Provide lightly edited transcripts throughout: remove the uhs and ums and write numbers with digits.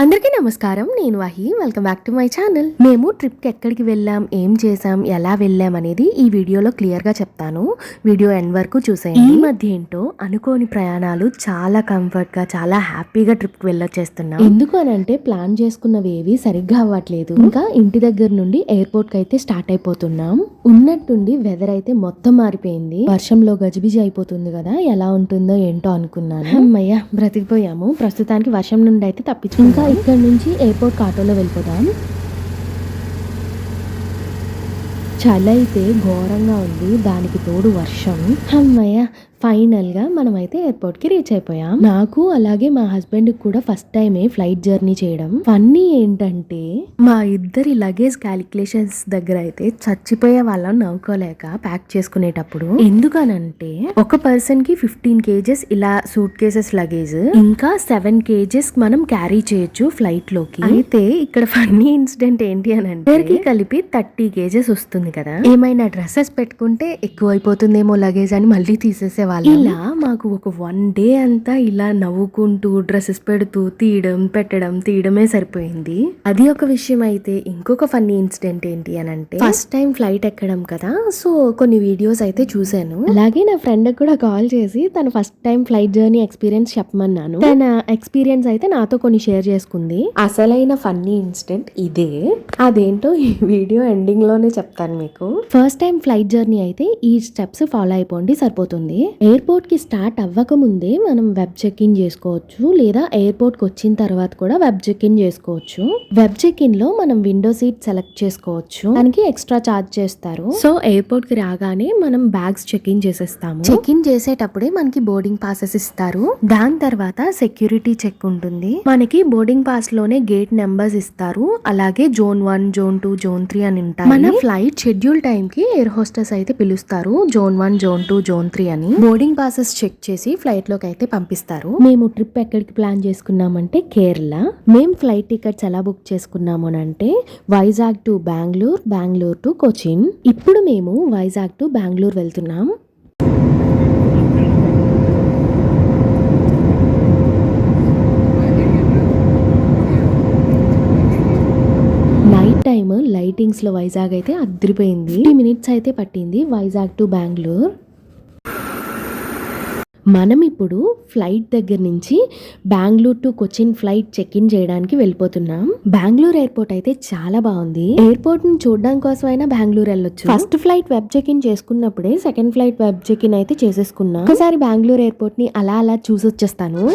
అందరికీ నమస్కారం. నేను Vahi. Welcome back to my channel. మేము ట్రిప్కి ఎక్కడికి వెళ్ళాం, ఏం చేసాం, ఎలా వెళ్ళాం అనేది ఈ వీడియోలో క్లియర్గా చెప్తాను. వీడియో ఎండ్ వరకు చూసేయండి. ఈ మధ్య ఏంటో అనుకోని ప్రయాణాలు చాలా కంఫర్ట్గా, చాలా హ్యాపీగా ట్రిప్కి వెళ్ళొచ్చేస్తున్నాం. ఎందుకు అని అంటే ప్లాన్ చేసుకున్నవి ఏవి సరిగ్గా అవ్వట్లేదు. ఇంకా ఇంటి దగ్గర నుండి ఎయిర్పోర్ట్కి అయితే స్టార్ట్ అయిపోతున్నాం. ఉన్నట్టుండి వెదర్ అయితే మొత్తం మారిపోయింది. వర్షంలో గజిబిజి అయిపోతుంది కదా, ఎలా ఉంటుందో ఏంటో అనుకున్నాను. అమ్మయ్య, బ్రతికిపోయాము. ప్రస్తుతానికి వర్షం నుండి అయితే తప్పించుకున్నాం. ఇంకా ఇక్కడ నుంచి ఎయిర్పోర్ట్ ఆటోలో వెళ్ళిపోదాం. చలి అయితే ఘోరంగా ఉంది, దానికి తోడు వర్షం. అమ్మయ్య, ఫైనల్ గా మనమైతే ఎయిర్పోర్ట్ కి రీచ్ అయిపోయాం. నాకు అలాగే మా హస్బెండ్ కూడా ఫస్ట్ టైమే ఫ్లైట్ జర్నీ చేయడం. ఫన్నీ ఏంటంటే మా ఇద్దరి లగేజ్ క్యాలిక్యులేషన్స్ దగ్గర అయితే చచ్చిపోయే వాళ్ళం నవ్వుకోలేక ప్యాక్ చేసుకునేటప్పుడు. ఎందుకనంటే ఒక పర్సన్ కి 15 kgs ఇలా సూట్ కేసెస్ లగేజ్, ఇంకా 7 kgs మనం క్యారీ చేయొచ్చు ఫ్లైట్ లోకి. అయితే ఇక్కడ ఫన్నీ ఇన్సిడెంట్ ఏంటి అని అంటే కలిపి 30 kgs వస్తుంది కదా. ఏమైనా డ్రెస్సెస్ పెట్టుకుంటే ఎక్కువ అయిపోతుందేమో లగేజ్ అని మళ్ళీ తీసేసేవాళ్ళు. ఇలా మాకు ఒక 1 day అంతా ఇలా నవ్వుకుంటూ డ్రెస్సెస్ పెడుతూ తీయడమే సరిపోయింది. అది ఒక విషయం. అయితే ఇంకొక ఫన్నీ ఇన్సిడెంట్ ఏంటి అని అంటే ఫస్ట్ టైం ఫ్లైట్ ఎక్కడం కదా, సో కొన్ని వీడియోస్ అయితే చూసాను. అలాగే నా ఫ్రెండ్ కూడా కాల్ చేసి తన first time flight journey experience చెప్పమన్నాను. తన ఎక్స్పీరియన్స్ అయితే నాతో కొన్ని షేర్ చేసుకుంది. అసలైన ఫన్నీ ఇన్సిడెంట్ ఇదే. అదేంటో ఈ వీడియో ఎండింగ్ లోనే చెప్తాను మీకు. ఫస్ట్ టైం ఫ్లైట్ జర్నీ అయితే ఈ స్టెప్స్ ఫాలో అయిపోండి, సరిపోతుంది. ఎయిర్పోర్ట్ కి స్టార్ట్ అవ్వక ముందే మనం వెబ్ చెక్ ఇన్ చేసుకోవచ్చు, లేదా ఎయిర్పోర్ట్ కి వచ్చిన తర్వాత కూడా వెబ్ చెక్ ఇన్ చేసుకోవచ్చు. వెబ్ చెక్ ఇన్ లో మనం విండో సీట్ సెలెక్ట్ చేసుకోవచ్చు, దానికి ఎక్స్ట్రా చార్జ్ చేస్తారు. సో ఎయిర్పోర్ట్ కి రాగానే మనం బ్యాగ్స్ చెక్ ఇన్ చేసేస్తాము. చెక్ ఇన్ చేసేటప్పుడే మనకి బోర్డింగ్ పాసెస్ ఇస్తారు. దాని తర్వాత సెక్యూరిటీ చెక్ ఉంటుంది. మనకి బోర్డింగ్ పాస్ లోనే గేట్ నెంబర్స్ ఇస్తారు. అలాగే జోన్ 1, జోన్ 2, జోన్ 3 అని ఉంటాయి. మన ఫ్లైట్ షెడ్యూల్ టైం కి ఎయిర్ హోస్టెస్ అయితే పిలుస్తారు, జోన్ 1, జోన్ 2, జోన్ 3 అని. బోర్డింగ్ పాసెస్ చెక్ చేసి ఫ్లైట్ లోకి అయితే పంపిస్తారు. మేము ట్రిప్ ఎక్కడికి ప్లాన్ చేసుకున్నామంటే కేరళ. మేము ఫ్లైట్ టికెట్స్ ఎలా బుక్ చేసుకున్నాము అంటే వైజాగ్ టు బెంగళూరు, బెంగళూరు టు కొచ్చిన్. ఇప్పుడు మేము వైజాగ్ టు బెంగళూరు వెళ్తున్నాం. నైట్ టైమ్ లైటింగ్స్ లో వైజాగ్ అయితే అదిరిపోయింది. 30 minutes అయితే పట్టింది వైజాగ్ టు బెంగళూరు. మనం ఇప్పుడు ఫ్లైట్ దగ్గర నుంచి Bengaluru to Cochin flight check in చేయడానికి వెళ్ళిపోతున్నాం. బెంగళూరు ఎయిర్పోర్ట్ అయితే చాలా బాగుంది. ఎయిర్పోర్ట్ ని చూడడం కోసం అయినా బెంగళూరు వెళ్ళొచ్చు. First flight web check in చేసుకున్నప్పుడే second flight web check in అయితే చేసేసుకున్నాం. ఒకసారి బెంగళూరు ఎయిర్పోర్ట్ ని అలా చూసి వచ్చేస్తాను.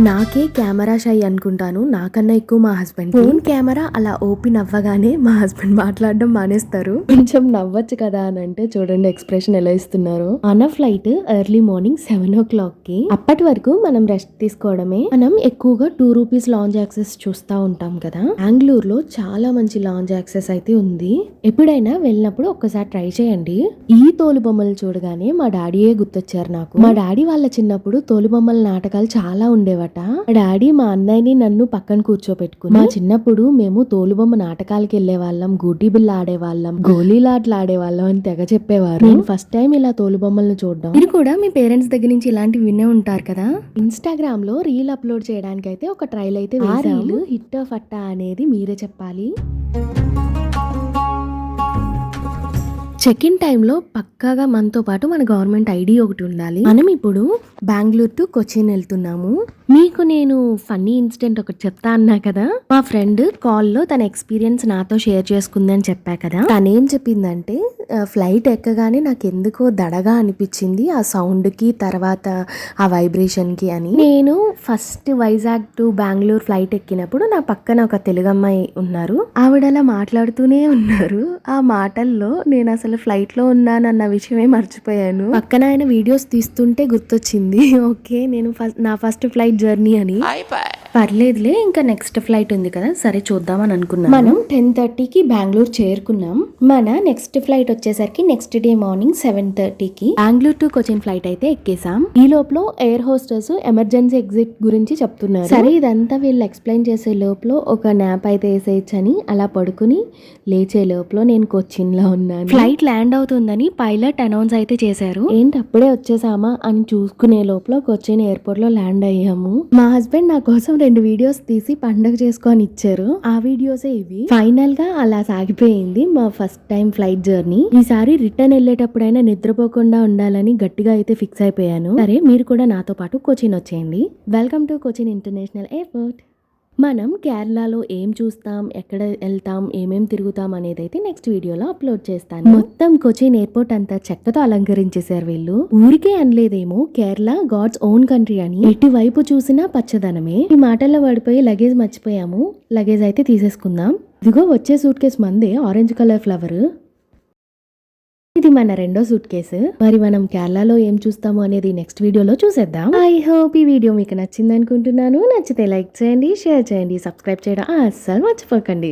నాకే కెమెరా షై అనుకుంటాను, నాకన్నా ఎక్కువ మా హస్బెండ్. ఫోన్ కెమెరా అలా ఓపెన్ అవ్వగానే మా హస్బెండ్ మాట్లాడడం మానేస్తారు. కొంచెం నవ్వచ్చు కదా అని అంటే చూడండి ఎక్స్ప్రెషన్ ఎలా ఇస్తున్నారు. మన ఫ్లైట్ ఎర్లీ మార్నింగ్ 7 o'clock కి. అప్పటి వరకు మనం రెస్ట్ తీసుకోవడమే. మనం ఎక్కువగా 2 rupees లాంజ్ యాక్సెస్ చూస్తా ఉంటాం కదా. బెంగళూరులో చాలా మంచి లాంజ్ యాక్సెస్ అయితే ఉంది. ఎప్పుడైనా వెళ్ళినప్పుడు ఒక్కసారి ట్రై చేయండి. ఈ తోలుబొమ్మలు చూడగానే మా డాడీయే గుర్తొచ్చారు నాకు. మా డాడీ వాళ్ళ చిన్నప్పుడు తోలుబొమ్మల నాటకాలు చాలా ఉండేవట. మా డాడీ మా అన్నయ్యని నన్ను పక్కన కూర్చోపెట్టుకుని మా చిన్నప్పుడు మేము తోలుబొమ్మ నాటకాలకి వెళ్లే వాళ్ళం, గూటి బిల్ల ఆడేవాళ్ళం, గోళీలాట్లు ఆడేవాళ్ళం అని తెగ చెప్పేవారు. నేను ఫస్ట్ టైం ఇలా తోలుబొమ్మలను చూడడం. మీరు కూడా మీ పేరెంట్స్ దగ్గర నుంచి ఇలాంటివి వినే ఉంటారు కదా. ఇన్స్టాగ్రామ్ లో రీల్ అప్లోడ్ చేయడానికి అయితే ఒక ట్రైల్ అయితే వేసాము. హిట్టో ఫట్టా అనేది మీరే చెప్పాలి. చెక్ ఇన్ టైంలో పక్కాగా మనతో పాటు మన గవర్నమెంట్ ఐడి ఒకటి ఉండాలి. మనం ఇప్పుడు బెంగళూరు టు కొచ్చిన్ వెళ్తున్నాము. మీకు నేను ఫన్నీ ఇన్సిడెంట్ ఒకటి చెప్తా అన్నా కదా. మా ఫ్రెండ్ కాల్లో తన ఎక్స్పీరియన్స్ నాతో షేర్ చేసుకుందని చెప్పా కదా. తనేం చెప్పిందంటే ఫ్లైట్ ఎక్కగానే నాకు ఎందుకో దడగా అనిపించింది ఆ సౌండ్ కి, తర్వాత ఆ వైబ్రేషన్ కి అని. నేను first Vizag to Bengaluru flight ఎక్కినప్పుడు నా పక్కన ఒక తెలుగు అమ్మాయి ఉన్నారు. ఆవిడలా మాట్లాడుతూనే ఉన్నారు. ఆ మాటల్లో నేను అసలు ఫ్లైట్ లో ఉన్నానన్న విషయమే మర్చిపోయాను. పక్కన ఆయన వీడియోస్ తీస్తుంటే గుర్తొచ్చింది. ఓకే, నేను నా ఫస్ట్ ఫ్లైట్ జర్నీ అని. పర్లేదులే, ఇంకా నెక్స్ట్ ఫ్లైట్ ఉంది కదా, సరే చూద్దామని అనుకున్నాం. మనం 10:30కి బెంగళూరు చేరుకున్నాం. మన నెక్స్ట్ ఫ్లైట్ వచ్చేసరికి నెక్స్ట్ డే మార్నింగ్ 7:30కి బెంగళూరు టు కొచ్చిన్ ఫ్లైట్ అయితే ఎక్కేసాం. ఈ లోపల ఎయిర్ హోస్టర్స్ ఎమర్జెన్సీ ఎగ్జిట్ గురించి చెప్తున్నారు. సరే ఇదంతా వీళ్ళు ఎక్స్ప్లెయిన్ చేసే లోపల ఒక న్యాప్ అయితే వేసేయచ్చని అలా పడుకుని లేచే లోపల నేను కొచ్చిన్ లో ఉన్నాను. ఫ్లైట్ ల్యాండ్ అవుతుందని పైలట్ అనౌన్స్ అయితే చేశారు. ఏంటి అప్పుడే వచ్చేసామా అని చూసుకునే లోపల కొచ్చిన్ ఎయిర్పోర్ట్ లో ల్యాండ్ అయ్యాము. మా హస్బెండ్ నా కోసం 2 వీడియోస్ తీసి పండగ చేసుకొని ఇచ్చారు. ఆ వీడియోసే ఇవి. ఫైనల్ గా అలా సాగిపోయింది మా ఫస్ట్ టైం ఫ్లైట్ జర్నీ. ఈసారి రిటర్న్ వెళ్ళేటప్పుడైనా నిద్రపోకుండా ఉండాలని గట్టిగా అయితే ఫిక్స్ అయిపోయాను. సరే మీరు కూడా నాతో పాటు కొచ్చిన్ వచ్చేయండి. Welcome to Cochin international airport. మనం కేరళలో ఏం చూస్తాం, ఎక్కడ వెళ్తాం, ఏమేం తిరుగుతాం అనేది అయితే నెక్స్ట్ వీడియోలో అప్లోడ్ చేస్తాను. మొత్తం కొచ్చిన్ ఎయిర్పోర్ట్ అంతా చెక్కతో అలంకరించేశారు వీళ్ళు. ఊరికే అనలేదేమో కేరళ గాడ్స్ ఓన్ కంట్రీ అని. ఎటువైపు చూసినా పచ్చదనమే. ఈ మాటల్లో పడిపోయి లగేజ్ మర్చిపోయాము. లగేజ్ అయితే తీసేసుకుందాం. ఇదిగో వచ్చే సూట్ కేసు మందే, ఆరెంజ్ కలర్ ఫ్లవర్. ఇది మన రెండో సూట్ కేసు. మరి మనం కేరళలో ఏం చూస్తాము అనేది నెక్స్ట్ వీడియోలో చూసేద్దాం. ఐ హోప్ ఈ వీడియో మీకు నచ్చింది అనుకుంటున్నాను. నచ్చితే లైక్ చేయండి, షేర్ చేయండి, సబ్స్క్రైబ్ చేయడం అస్సలు మర్చిపోకండి.